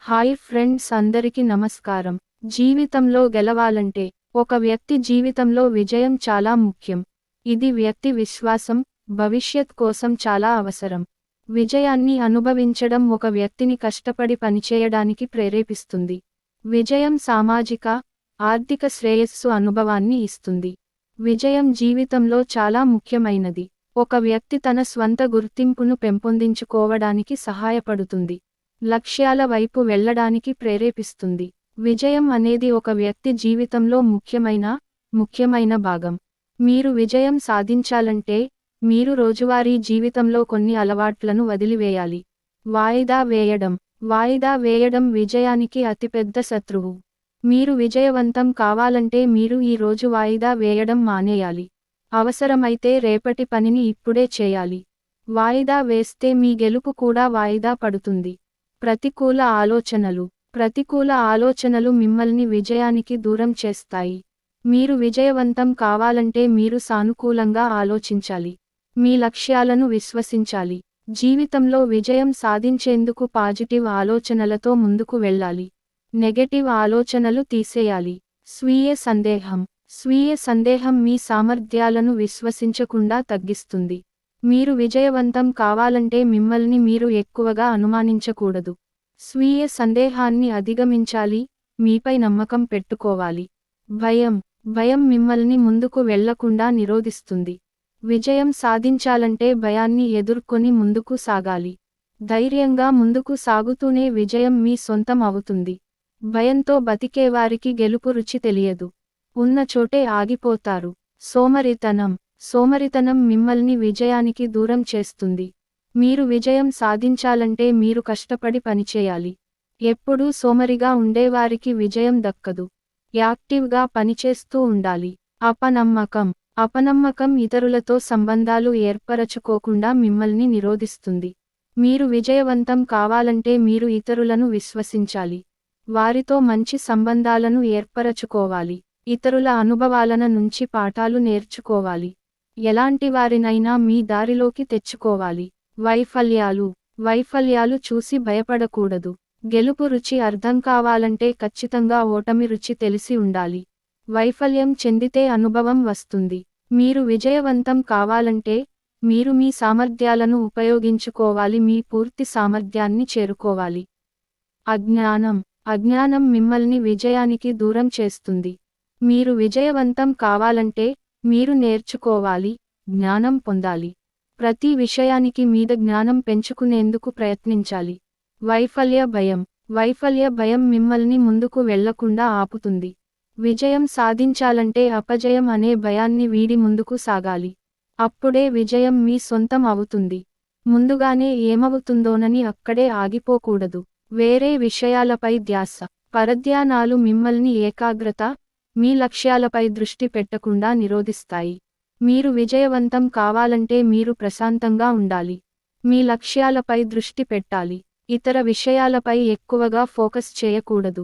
Hi friends, అందరికీ నమస్కారం. జీవితంలో గెలవాలంటే ఒక వ్యక్తి జీవితంలో విజయం చాలా ముఖ్యం. ఇది వ్యక్తి విశ్వాసం, భవిష్యత్ కోసం చాలా అవసరం. విజయాన్ని అనుభవించడం ఒక వ్యక్తిని కష్టపడి పనిచేయడానికి ప్రేరేపిస్తుంది. విజయం సామాజిక, ఆర్థిక శ్రేయస్సు అనుభవాన్ని ఇస్తుంది. విజయం జీవితంలో చాలా ముఖ్యమైనది. ఒక వ్యక్తి తన స్వంత గుర్తింపును పెంపొందించుకోవడానికి సహాయపడుతుంది. లక్ష్యాల వైపు వెళ్ళడానికి ప్రేరేపిస్తుంది. విజయం అనేది ఒక వ్యక్తి జీవితంలో ముఖ్యమైన భాగం. మీరు విజయం సాధించాలంటే మీరు రోజువారీ జీవితంలో కొన్ని అలవాట్లను వదిలివేయాలి. వాయిదా వేయడం విజయానికి అతిపెద్ద శత్రువు. మీరు విజయవంతం కావాలంటే మీరు ఈ రోజు వాయిదా వేయడం మానేయాలి. అవసరమైతే రేపటి పనిని ఇప్పుడే చేయాలి. వాయిదా వేస్తే మీ గెలుపు కూడా వాయిదా పడుతుంది. ప్రతికూల ఆలోచనలు మిమ్మల్ని విజయానికి దూరం చేస్తాయి. మీరు విజయవంతం కావాలంటే మీరు సానుకూలంగా ఆలోచించాలి. మీ లక్ష్యాలను విశ్వసించాలి. జీవితంలో విజయం సాధించేందుకు పాజిటివ్ ఆలోచనలతో ముందుకు వెళ్ళాలి. నెగటివ్ ఆలోచనలు తీసేయాలి. స్వీయ సందేహం మీ సామర్థ్యాలను విశ్వసించకుండా తగ్గిస్తుంది. మీరు విజయవంతం కావాలంటే మిమ్మల్ని మీరు ఎక్కువగా అనుమానించకూడదు. స్వీయ సందేహాన్ని అధిగమించాలి. మీపై నమ్మకం పెట్టుకోవాలి. భయం మిమ్మల్ని ముందుకు వెళ్లకుండా నిరోధిస్తుంది. విజయం సాధించాలంటే భయాన్ని ఎదుర్కొని ముందుకు సాగాలి. ధైర్యంగా ముందుకు సాగుతూనే విజయం మీ సొంతం అవుతుంది. భయంతో బతికేవారికి గెలుపు రుచి తెలియదు. ఉన్న చోటే ఆగిపోతారు. సోమరితనం మిమ్మల్ని విజయానికి దూరం చేస్తుంది. మీరు విజయం సాధించాలంటే మీరు కష్టపడి పనిచేయాలి. ఎప్పుడూ సోమరిగా ఉండేవారికి విజయం దక్కదు. యాక్టివ్గా పనిచేస్తూ ఉండాలి. అపనమ్మకం ఇతరులతో సంబంధాలు ఏర్పరచుకోకుండా మిమ్మల్ని నిరోధిస్తుంది. మీరు విజయవంతం కావాలంటే మీరు ఇతరులను విశ్వసించాలి. వారితో మంచి సంబంధాలను ఏర్పరచుకోవాలి. ఇతరుల అనుభవాల నుంచి పాఠాలు నేర్చుకోవాలి. ఎలాంటి వారినైనా మీ దారిలోకి తెచ్చుకోవాలి. వైఫల్యాలు చూసి భయపడకూడదు. గెలుపు రుచి అర్థం కావాలంటే ఖచ్చితంగా ఓటమి రుచి తెలిసి ఉండాలి. వైఫల్యం చెందితే అనుభవం వస్తుంది. మీరు విజయవంతం కావాలంటే మీరు మీ సామర్థ్యాలను ఉపయోగించుకోవాలి. మీ పూర్తి సామర్థ్యాన్ని చేరుకోవాలి. అజ్ఞానం మిమ్మల్ని విజయానికి దూరం చేస్తుంది. మీరు విజయవంతం కావాలంటే మీరు నేర్చుకోవాలి, జ్ఞానం పొందాలి. ప్రతి విషయానికి మీద జ్ఞానం పెంచుకునేందుకు ప్రయత్నించాలి. వైఫల్య భయం మిమ్మల్ని ముందుకు వెళ్లకుండా ఆపుతుంది. విజయం సాధించాలంటే అపజయం అనే భయాన్ని వీడి ముందుకు సాగాలి. అప్పుడే విజయం మీ సొంతం అవుతుంది. ముందుగానే ఏమవుతుందోనని అక్కడే ఆగిపోకూడదు. వేరే విషయాలపై పరధ్యానాలు మిమ్మల్ని ఏకాగ్రత, మీ లక్ష్యాలపై దృష్టి పెట్టకుండా నిరోధిస్తాయి. మీరు విజయవంతం కావాలంటే మీరు ప్రశాంతంగా ఉండాలి. మీ లక్ష్యాలపై దృష్టి పెట్టాలి. ఇతర విషయాలపై ఎక్కువగా ఫోకస్ చేయకూడదు.